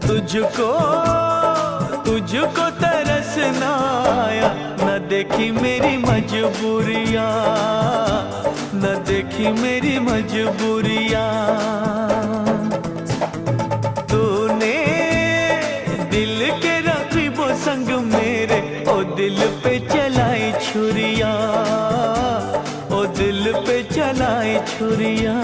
तुझको तुझको तरस ना आया, न देखी मेरी मजबूरियाँ, न देखी मेरी मजबूरियाँ। तूने दिल के रकीबों संग मेरे ओ दिल पे चलाई छुरियाँ, ओ दिल पे चलाई छुरियाँ।